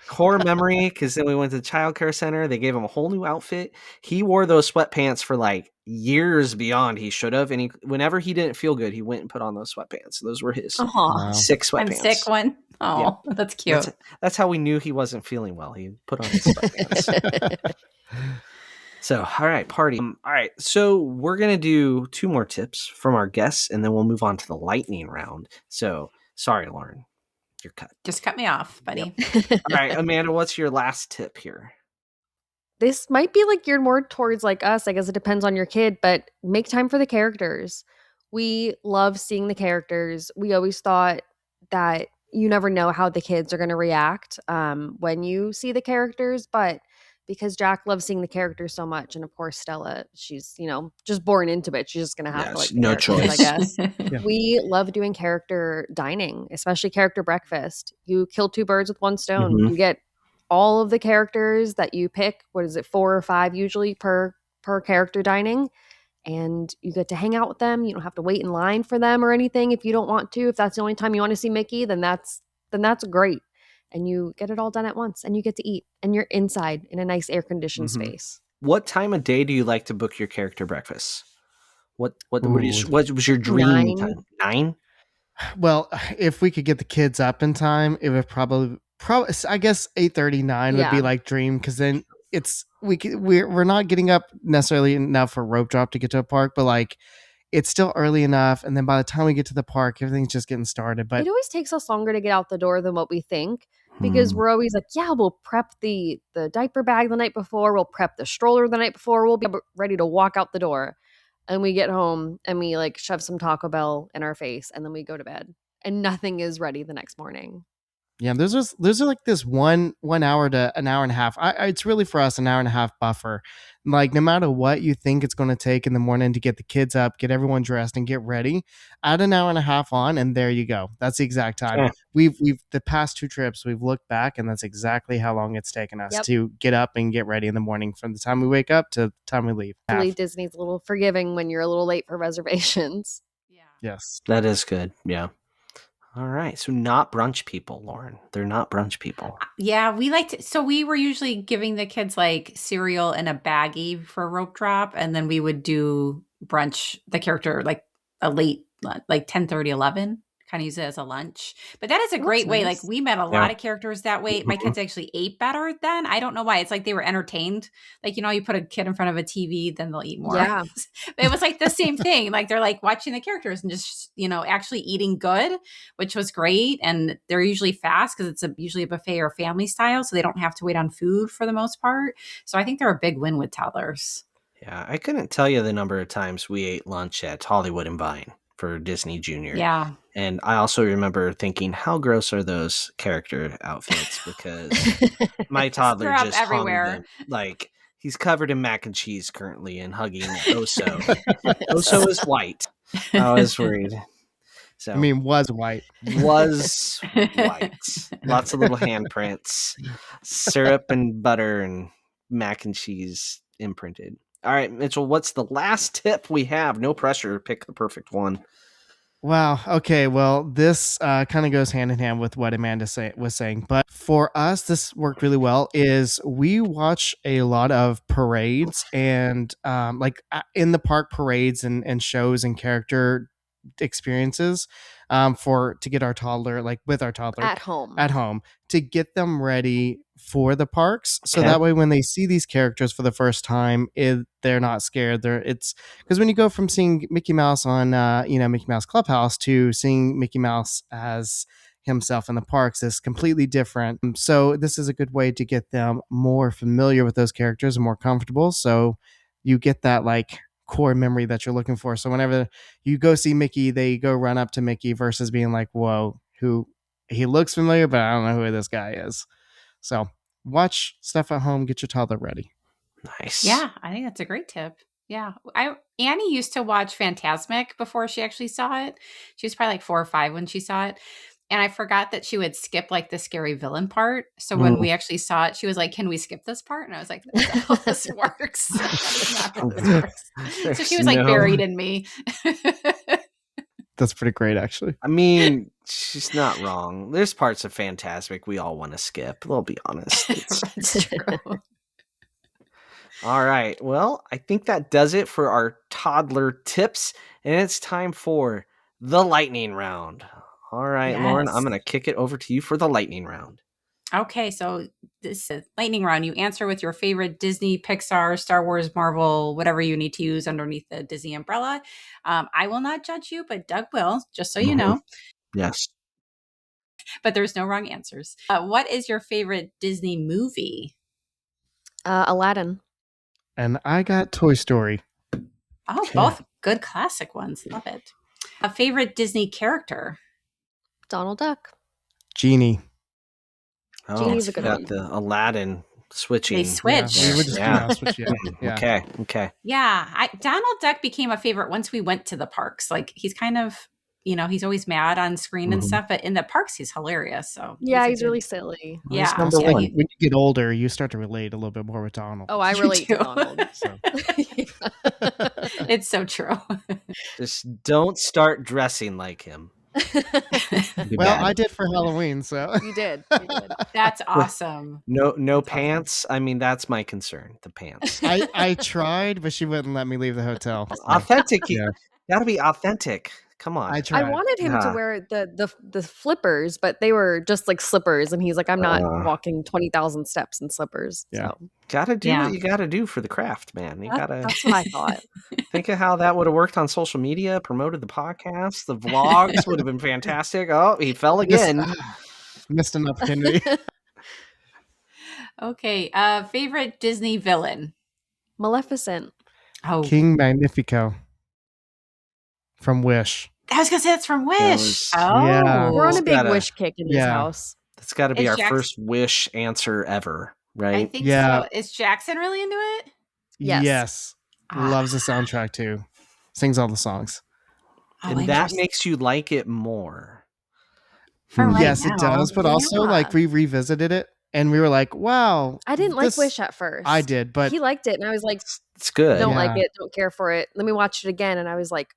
Because then we went to the child care center. They gave him a whole new outfit. He wore those sweatpants for like years beyond he should have. And whenever he didn't feel good, he went and put on those sweatpants. Those were his Aw. sick sweatpants. I'm sick one. Oh, that's cute. That's how we knew he wasn't feeling well. He put on his sweatpants. So, all right, party. All right, so we're going to do 2 more tips from our guests, and then we'll move on to the lightning round. So, sorry, Lauren, you're cut. Just cut me off, buddy. All right, Amanda, what's your last tip here? This might be like geared more towards like us. I guess it depends on your kid, but make time for the characters. We love seeing the characters. We always thought that you never know how the kids are going to react when you see the characters, but because Jack loves seeing the characters so much, and of course Stella, she's just born into it. She's just going to have to like no choice, I guess. We love doing character dining, especially character breakfast. You kill 2 birds with 1 stone. Mm-hmm. You get all of the characters that you pick. What is it, 4 or 5 usually per character dining, and you get to hang out with them. You don't have to wait in line for them or anything if you don't want to. If that's the only time you want to see Mickey, then that's great. And you get it all done at once, and you get to eat, and you're inside in a nice air-conditioned space. What time of day do you like to book your character breakfast? What was your dream 9. time? 9? Well, if we could get the kids up in time, it would probably I guess 8:39 would be like dream, because then we're not getting up necessarily enough for rope drop to get to a park, but like it's still early enough, and then by the time we get to the park, everything's just getting started. But it always takes us longer to get out the door than what we think, because we're always like, yeah, we'll prep the diaper bag the night before, we'll prep the stroller the night before, we'll be ready to walk out the door, and we get home and we like shove some Taco Bell in our face, and then we go to bed, and nothing is ready the next morning. Yeah, there's like this 1 hour to an hour and a half. It's really for us an hour and a half buffer. Like no matter what you think it's going to take in the morning to get the kids up, get everyone dressed, and get ready, add an hour and a half on, and there you go. That's the exact time. Yeah. We've the past 2 trips we've looked back, and that's exactly how long it's taken us to get up and get ready in the morning, from the time we wake up to the time we leave. Hopefully Disney's a little forgiving when you're a little late for reservations. Yeah. Yes, that is good. Yeah. All right. So not brunch people, Lauren. They're not brunch people. Yeah, we were usually giving the kids like cereal in a baggie for rope drop, and then we would do brunch, the character like a late, like 10:30, 11, kind of use it as a lunch. But that is a great way. Like we met a lot of characters that way. My kids actually ate better then. I don't know why. It's like they were entertained. Like, you put a kid in front of a TV, then they'll eat more. Yeah. It was like the same thing. Like they're like watching the characters and just, actually eating good, which was great. And they're usually fast because it's usually a buffet or family style. So they don't have to wait on food for the most part. So I think they're a big win with toddlers. Yeah. I couldn't tell you the number of times we ate lunch at Hollywood and Vine for Disney Junior. Yeah. And I also remember thinking, how gross are those character outfits? Because my toddler just everywhere. Hung them. Like he's covered in mac and cheese currently and hugging Oso. Oso is white. I was worried. So was white. Was white. Lots of little handprints, syrup and butter and mac and cheese imprinted. All right, Mitchell, what's the last tip we have? No pressure. Pick the perfect one. Wow. Okay. Well, this kind of goes hand in hand with what Amanda was saying. But for us, this worked really well. Is we watch a lot of parades and in the park parades and shows and character experiences to get our toddler, like with our toddler at home to get them ready for the parks. So that way when they see these characters for the first time, they're not scared. It's because when you go from seeing Mickey Mouse on Mickey Mouse Clubhouse to seeing Mickey Mouse as himself in the parks is completely different. So this is a good way to get them more familiar with those characters and more comfortable. So you get that like core memory that you're looking for. So whenever you go see Mickey, they go run up to Mickey versus being like, whoa, he looks familiar, but I don't know who this guy is. So watch stuff at home, get your toddler ready. Nice. Yeah, I think that's a great tip. Yeah. Annie used to watch Fantasmic before she actually saw it. She was probably like 4 or 5 when she saw it. And I forgot that she would skip like the scary villain part. So when we actually saw it, she was like, can we skip this part? And I was like, that's not how this works. That's not how this works. So she was like buried in me. That's pretty great, actually. I mean, she's not wrong. There's parts of Fantasmic we all want to skip. We'll be honest. That's true. All right. Well, I think that does it for our toddler tips. And it's time for the lightning round. All right, Lauren, I'm Yes. going to kick it over to you for the lightning round. Okay, so this is lightning round. You answer with your favorite Disney, Pixar, Star Wars, Marvel, whatever you need to use underneath the Disney umbrella. I will not judge you, but Doug will, just so you know. Yes. But there's no wrong answers. What is your favorite Disney movie? Aladdin. And I got Toy Story. Oh, Okay. both good classic ones. Love it. A favorite Disney character? Donald Duck. Genie. Oh, Genie's a good got one. the Aladdin switching. They switch. Yeah, we were just Yeah. switch. Yeah. Okay. Yeah, Donald Duck became a favorite once we went to the parks. Like he's kind of, he's always mad on screen and Mhm. stuff, but in the parks he's hilarious. So Yeah, a he's good- really silly. Well, he's Yeah, number yeah, one. he- When you get older, you start to relate a little bit more with Donald. Oh, I You relate to do. Donald. So It's so true. Just don't start dressing like him. Be well, bad. I did for Halloween, so You did. That's awesome. No That's awesome. pants. I mean, that's my concern. The pants. I tried, but she wouldn't let me leave the hotel. So Authentic. Yeah. Gotta be authentic. Come on. I tried. I wanted him to Yeah. wear the flippers, but they were just like slippers, and he's like, I'm not walking 20,000 steps in slippers. Yeah. So Gotta do Yeah. what you gotta do for the craft, man. You gotta that's what I thought. think of how that would have worked on social media, promoted the podcast, the vlogs would have been fantastic. Oh, he fell again. Missed an opportunity. Okay. Favorite Disney villain? Maleficent. Oh, King Magnifico from Wish. I was gonna say that's from Wish. was- Oh, Yeah. We're on It's a big gotta- wish kick in this Yeah. house. That's gotta be Is our Jackson- first wish answer ever, I right? think Yeah. so. Is Jackson really into it? Yes. Loves the soundtrack too. Sings all the songs. Oh, And that interesting. makes you like it more. For right Yes, now. it does. But also, like, Yeah. we revisited it and we were like, wow. I didn't like this- Wish at first. I did, but he liked it, and I was like, It's good. don't Yeah. like it, don't care for it. Let me watch it again, and I was like,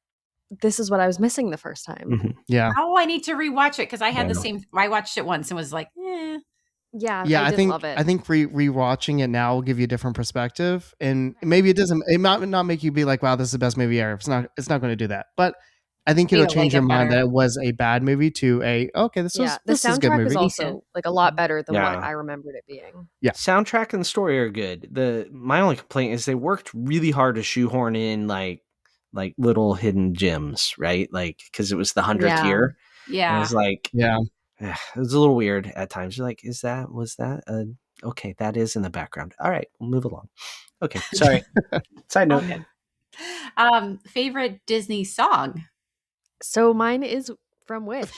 this is what I was missing the first time. Mhm. yeah. Oh, I need to rewatch it because I had the Yeah. same. I watched it once and was like, eh. Yeah, Yeah, I I did think love it. I think rewatching it now will give you a different perspective, and maybe it might not make you be like, "Wow, this is the best movie ever." It's not going to do that, but I think Maybe it'll it'll change make your it mind better. that it was a bad movie to a okay. This yeah, was the this is a good soundtrack movie. is also Decent. like a lot better than Yeah. what I remembered it being. Soundtrack and story are good. My only complaint is they worked really hard to shoehorn in like little hidden gems, right? Like because it was the 100th Yeah. year. And it Yeah. was like Yeah, it was a little weird at times. You're like, was that okay, that is in the background. All right, we'll move along. Okay, sorry. Side note. Okay. Favorite Disney song? So mine is from Wish.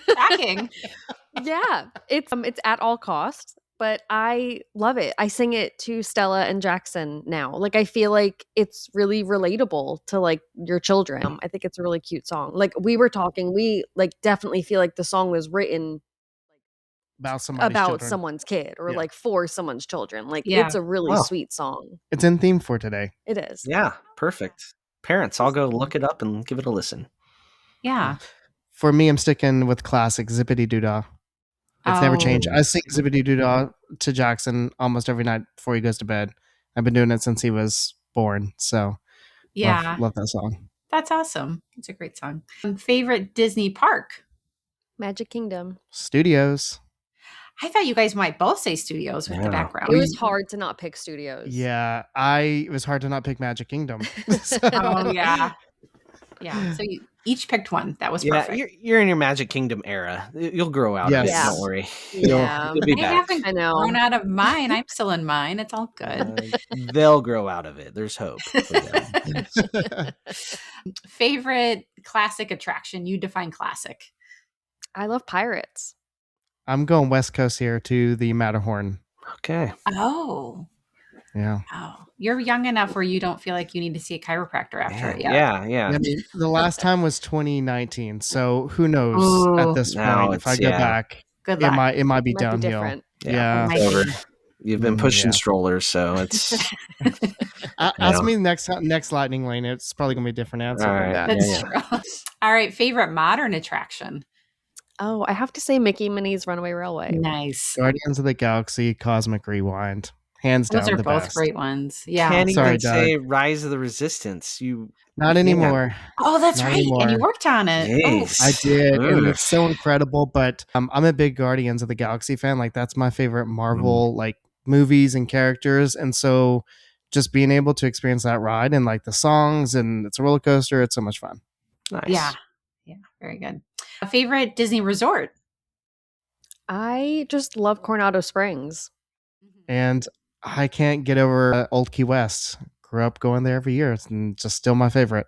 Tracking. Yeah, it's at all costs, but I love it. I sing it to Stella and Jackson now. Like I feel like it's really relatable to like your children. I think it's a really cute song. Like we were talking, we like definitely feel like the song was written about somebody's about children. someone's kid or Yeah. like for someone's children. Like Yeah. it's a really Wow. sweet song. It's in theme for today. It is. Yeah, perfect. Parents, I'll go look it up and give it a listen. Yeah. For me, I'm sticking with classic Zippity Doo Dah. It's never changed. Oh. I sing Zippity Doo Dah to Jackson almost every night before he goes to bed. I've been doing it since he was born. So Yeah. love that song. That's awesome. It's a great song. Favorite Disney park? Magic Kingdom. Studios. I thought you guys might both say studios with the Yeah. background. It was hard to not pick Studios. Yeah, it was hard to not pick Magic Kingdom. So- Oh, yeah. Yeah. So you each picked one. That was Yeah, perfect. you're in your Magic Kingdom era. You'll grow out of it. Yes. Don't worry. Yeah. You'll be I back. haven't I know. grown out of mine. I'm still in mine. It's all good. They'll grow out of it. There's hope. for them. Favorite classic attraction? You define classic. I love Pirates. I'm going West Coast here to the Matterhorn. Okay. Oh. Yeah. Oh. You're young enough where you don't feel like you need to see a chiropractor after it yet. Yeah. I mean, the last time was 2019, so who knows Ooh. at this Now point? If I it's- go yeah. back, Good it luck. might be Might be downhill. different. Yeah. Might It's over. be. You've been pushing Yeah. strollers, so it's Ask me next lightning lane. It's probably gonna be a different answer All than right. that. That's Yeah. true. All right. Favorite modern attraction? Oh, I have to say Mickey Minnie's Runaway Railway. Nice. Guardians of the Galaxy Cosmic Rewind. Hands Those down, are the both best. great ones. Yeah. Can't Sorry, even Doug. say Rise of the Resistance. Not can't. anymore. Oh, that's Not right. And you anymore. worked on it. Oh, Jeez. I did, and Ugh. it's so incredible. But I'm a big Guardians of the Galaxy fan. Like that's my favorite Marvel like movies and characters, and so just being able to experience that ride and like the songs and it's a roller coaster. It's so much fun. Nice. yeah. Yeah. Very good. A favorite Disney resort? I just love Coronado Springs. And I can't get over Old Key West. Grew up going there every year. It's just still my favorite.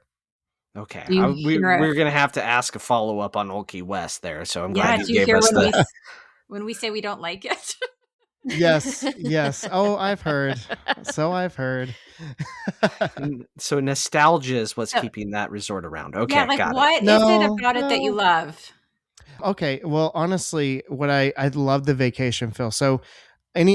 Okay. Do you hear it? We're going to have to ask a follow up on Old Key West there. So I'm Yeah. glad Do you you gave hear us the. when we say we don't like it? Yes, yes. Oh, I've heard. So I've heard. So nostalgia is what's So- keeping that resort around. Okay. Yeah. Like, Got it. what is No, it about it that you no. love? Okay, well, honestly, what I love the vacation feel. So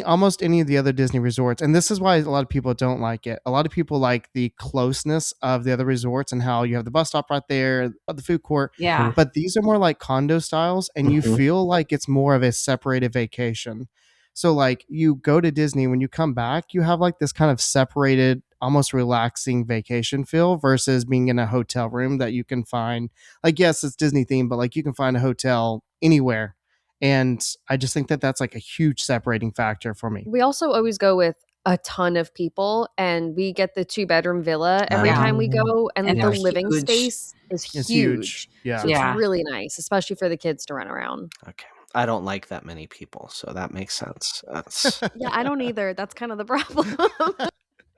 almost any of the other Disney resorts, and this is why a lot of people don't like it. A lot of people like the closeness of the other resorts and how you have the bus stop right there, the food court. Yeah. But these are more like condo styles, and you Mhm. feel like it's more of a separated vacation. So like you go to Disney, when you come back, you have like this kind of separated, almost relaxing vacation feel versus being in a hotel room that you can find. Like, yes, it's Disney themed, but like you can find a hotel anywhere. And I just think that that's like a huge separating factor for me. We also always go with a ton of people, and we get the 2-bedroom villa every Yeah. time we go, and And like the they're living huge. space is It's huge. huge. Yeah. So Yeah. it's really nice, especially for the kids to run around. Okay. I don't like that many people. So that makes sense. That's. Yeah, I don't either. That's kind of the problem.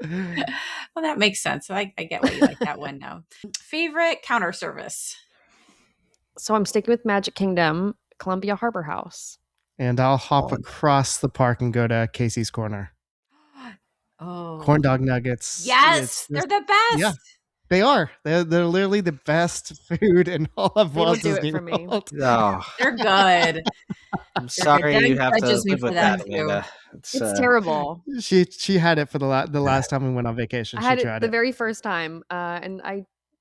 Well, that makes sense. I get why you like that one now. Favorite counter service? So I'm sticking with Magic Kingdom, Columbia Harbor House. And I'll hop Solid. across the park and go to Casey's Corner. Oh, Corn dog nuggets. yes, It's they're just- the best. yeah. They are. They're literally the best food in all of They will Walt do it Disney for me. World. Oh, They're good. I'm sorry Doug you have to judges me live for with them, that, too. Amanda. It's terrible. She had it for the last time we went on vacation. I She had it tried the it. very first time, and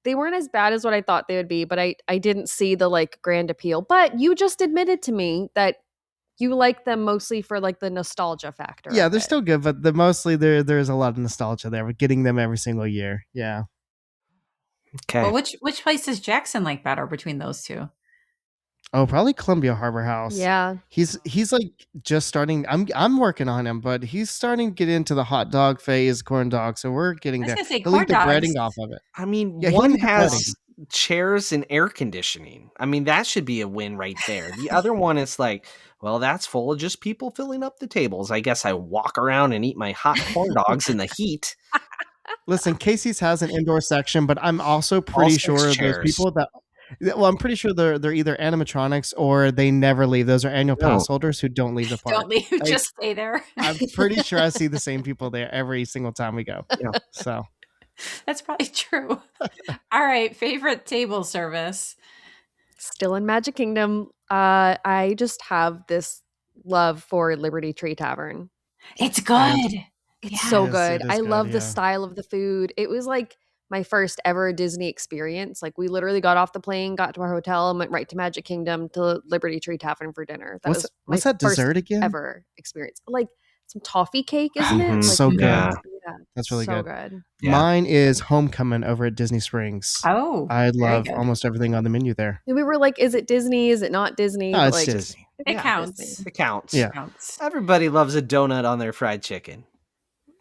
they weren't as bad as what I thought they would be, but I didn't see the like grand appeal. But you just admitted to me that you like them mostly for like the nostalgia factor. Yeah, of they're it. still good, but mostly there's a lot of nostalgia there. We're getting them every single year. Yeah. Okay. Well, which place does Jackson like better between those two? Oh, probably Columbia Harbor House. Yeah, He's like just starting. I'm working on him, but he's starting to get into the hot dog phase, corn dog. So we're getting I was there. gonna say He'll eat corn the dogs. breading off of it. I mean, Yeah, he'll one eat the has chairs and air conditioning. I mean, that should be a win right there. The other one is like, well, that's full of just people filling up the tables. I guess I walk around and eat my hot corn dogs in the heat. Listen, Casey's has an indoor section, but I'm also pretty six sure those chairs. people that. Well, I'm pretty sure they're either animatronics or they never leave. Those are annual No. pass holders who don't leave the park. Don't leave. Like, Just stay there. I'm pretty sure I see the same people there every single time we go. Yeah. So That's probably true. All right. Favorite table service? still in Magic Kingdom. I just have this love for Liberty Tree Tavern. It's good. It's Yeah. so Yes, good. it is I good, love the yeah. style of the food. It was like my first ever Disney experience. Like we literally got off the plane, got to our hotel, and went right to Magic Kingdom to Liberty Tree Tavern for dinner. That was my what's that first dessert again? ever experience. Like some toffee cake, isn't it? Mhm. Like, So good. Yeah. Yeah, That's really so good. Yeah. Mine is Homecoming over at Disney Springs. Oh, I very love good. almost everything on the menu there. And we were like, is it Disney? Is it not Disney? No, But, it's like, Disney. It Yeah, counts. Disney. It counts. Yeah. Counts. Everybody loves a donut on their fried chicken.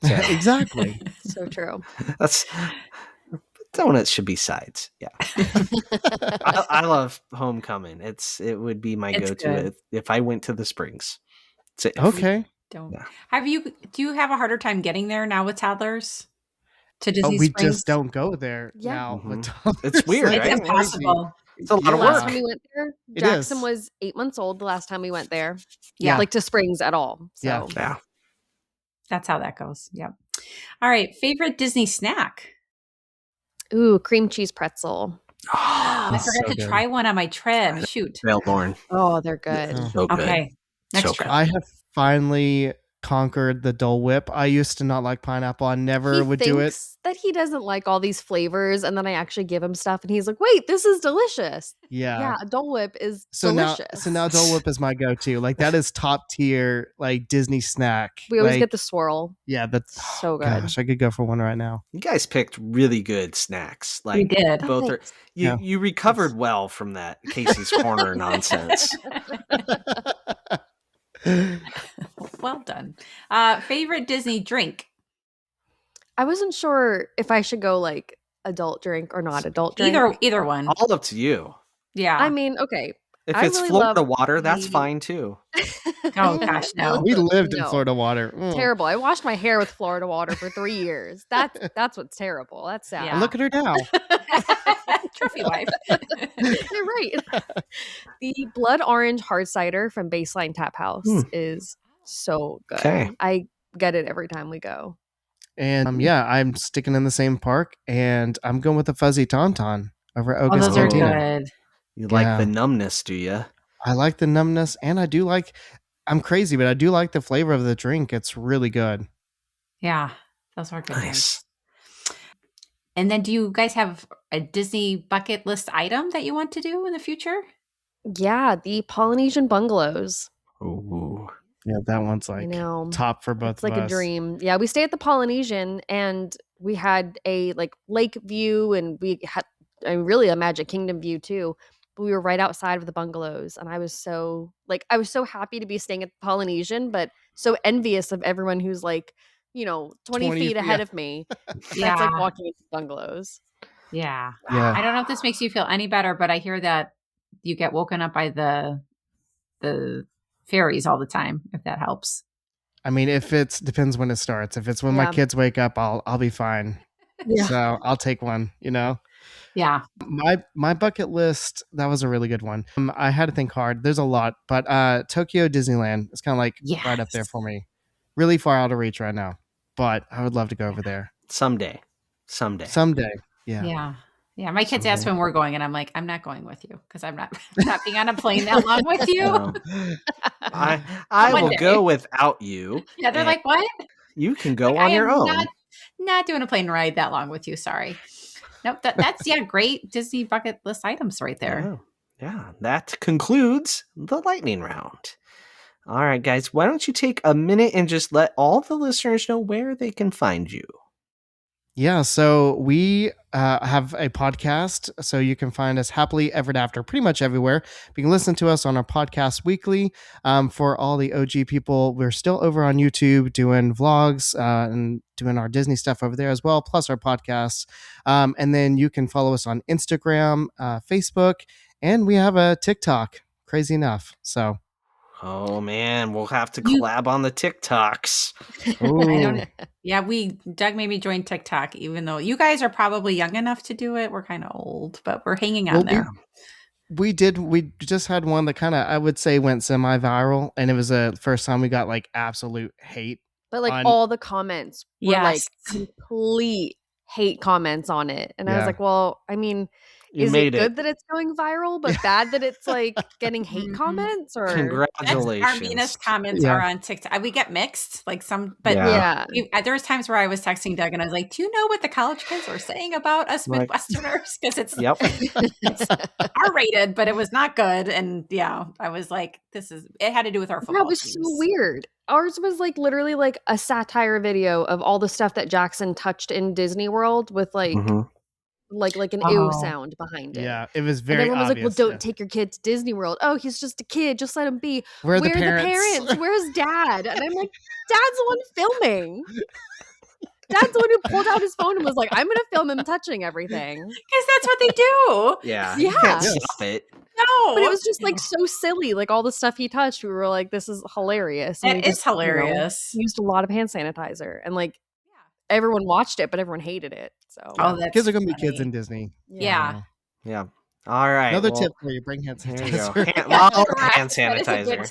So Exactly. So true. that's donuts should be sides. Yeah. I love Homecoming. It would be my It's go-to good. if I went to the Springs. So Okay. Don't. Yeah. Do you have a harder time getting there now with toddlers to Oh, Disney we Springs? just don't go there Yeah. now. Mhm. with toddlers. It's weird, Like, It's right? crazy. impossible. It's a lot of The last work. time we went there, It Jackson is. was 8 months old the last time we went there. Yeah. Like to Springs at all. So Yeah. Yeah. That's how that goes. Yep. All right. Favorite Disney snack? Ooh, cream cheese pretzel. I That's forgot so to good. try one on my trip. Shoot. Trail Lorn. Oh, they're good. Oh. So good. Okay. Next So trip. I have finally conquered the Dole Whip. I used to not like pineapple. I never He would do it. thinks that he doesn't like all these flavors, and then I actually give him stuff, and he's like, "Wait, this is delicious." Yeah. Yeah, Dole Whip is So delicious. now Dole Whip is my go-to. Like that is top tier like Disney snack. We always like, get the swirl. yeah, that's So good. Gosh, I could go for one right now. You guys picked really good snacks. Like We did. both are. Thanks. You recovered well from that Casey's Corner nonsense. Well done. Favorite Disney drink? I wasn't sure if I should go like adult drink or not adult drink. Either one. All up to you. Yeah. I mean, okay. If I it's really Florida love water, that's the- fine too. Oh, gosh, no. We lived in No. Florida water. Terrible. I washed my hair with Florida water for 3 years. That's what's terrible. That's sad. Yeah. And look at her now. Trophy wife. You're right. The blood orange hard cider from Baseline Tap House is so good. Okay. I get it every time we go. And yeah, I'm sticking in the same park, and I'm going with the fuzzy tauntaun over at Oh, August those are Cantina. good. You like Yeah. the numbness, do you? I like the numbness, and I do like. I'm crazy, but I do like the flavor of the drink. It's really good. Yeah, those are good. Nice. And then do you guys have a Disney bucket list item that you want to do in the future? Yeah, the Polynesian bungalows. Ooh. Yeah, that one's I like know. top for both It's like of a us. dream. Yeah, we stay at the Polynesian, and we had a like lake view, and we had really a Magic Kingdom view too. But we were right outside of the bungalows, and I was so happy to be staying at the Polynesian, but so envious of everyone who's like, 20 feet ahead of me. That's like walking into bungalows. Yeah. Yeah. I don't know if this makes you feel any better, but I hear that you get woken up by the fairies all the time, if that helps. I mean, depends when it starts. If it's when my Yeah. kids wake up, I'll be fine. Yeah. So I'll take one. Yeah. My bucket list, that was a really good one. I had to think hard. There's a lot, but Tokyo Disneyland is kind of like right up there Yes. for me. Really far out of reach right now, but I would love to go over there Someday. someday. Yeah. Yeah. My kids ask Someday. when we're going, and I'm like, I'm not going with you because I'm not being on a plane that long with you. No. I One will day. go without you. Yeah, they're and like, what? you can go Like, on I your am own. Not doing a plane ride that long with you. Sorry. Nope. That's great Disney bucket list items right there. Yeah, that concludes the lightning round. All right, guys, why don't you take a minute and just let all the listeners know where they can find you? Yeah, so we have a podcast, so you can find us Happily Everett After pretty much everywhere. You can listen to us on our podcast weekly. For all the OG people, we're still over on YouTube doing vlogs and doing our Disney stuff over there as well, plus our podcasts. And then you can follow us on Instagram, Facebook, and we have a TikTok, crazy enough. So, Oh, man, we'll have to collab on the TikToks. I don't. Yeah, Doug made me join TikTok, even though you guys are probably young enough to do it. We're kind of old, but we're hanging on there. We just had one that kind of, I would say, went semi-viral, and it was the first time we got like absolute hate. But like on- all the comments were like Yes. complete hate comments on it. And I was Yeah. like, well, I mean, You is made it it. good that it's going viral, but bad that it's like getting hate Mhm. comments? Or Our Congratulations. meanest comments Yeah. are on TikTok. We get mixed, like some, but Yeah. yeah. there was times where I was texting Doug and I was like, "Do you know what the college kids were saying about us Like- Midwesterners?" Because it's Yep. R-rated, but it was not good. And yeah, I was like, it had to do with our football That was so teams. weird. Ours was like literally like a satire video of all the stuff that Jackson touched in Disney World with like Mhm. like an Oh. ew sound behind it. Yeah, it was And very everyone was like, obvious. well, don't take your kid to Disney World. Oh, he's just a kid. Just let him be. Where are the Where are the parents? parents? Where's dad? And I'm like, dad's the one filming. Dad's the one who pulled out his phone and was like, I'm going to film him touching everything. Because that's what they do. Yeah. Yeah. You can't Yes. stop it. No, But it was just like so silly. Like all the stuff he touched, we were like, this is hilarious. And That we is just, you know, hilarious. used a lot of hand sanitizer. And like everyone watched it, but everyone hated it. So Oh, that's Kids are gonna be kids funny. in Disney. Yeah. Yeah. All right. Another well, tip for you: bring hand There you go. sanitizer. Hand That is a good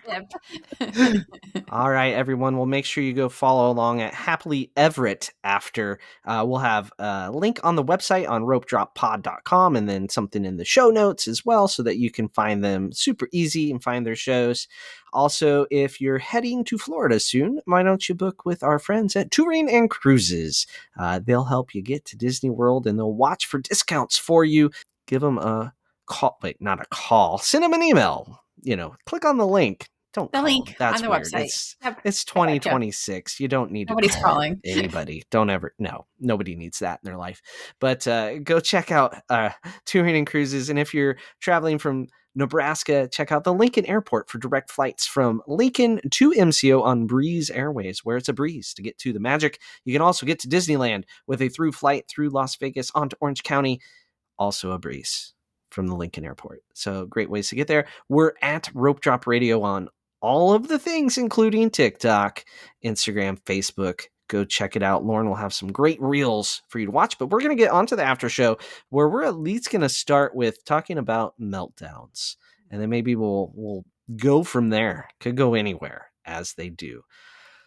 sanitizer. tip. All right, everyone. Well, make sure you go follow along at Happily Everett After. We'll have a link on the website on ropedroppod.com and then something in the show notes as well so that you can find them super easy and find their shows. Also, if you're heading to Florida soon, why don't you book with our friends at Touring and Cruises? They'll help you get to Disney World and they'll watch for discounts for you. Give them a call. Wait, not a call. Send them an email. Click on the link. Don't The call link them. That's on the weird. website. Yep, It's I gotcha. 2026. You don't need to Nobody's call calling. anybody. Don't ever. No, nobody needs that in their life. But go check out Touring and Cruises. And if you're traveling from Nebraska, check out the Lincoln Airport for direct flights from Lincoln to MCO on Breeze Airways, where it's a breeze to get to the magic. You can also get to Disneyland with a through flight through Las Vegas onto Orange County, also a breeze from the Lincoln Airport. So great ways to get there. We're at Rope Drop Radio on all of the things, including TikTok, Instagram, Facebook. Go check it out. Lauren will have some great reels for you to watch, but we're going to get onto the after show where we're at least going to start with talking about meltdowns. And then maybe we'll go from there. Could go anywhere as they do.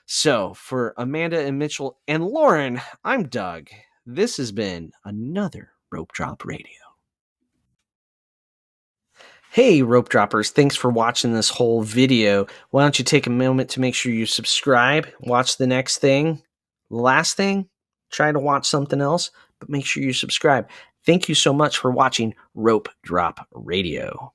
So for Amanda and Mitchell and Lauren, I'm Doug. This has been another Rope Drop Radio. Hey, Rope Droppers, thanks for watching this whole video. Why don't you take a moment to make sure you subscribe, watch the next thing, last thing, try to watch something else, but make sure you subscribe. Thank you so much for watching Rope Drop Radio.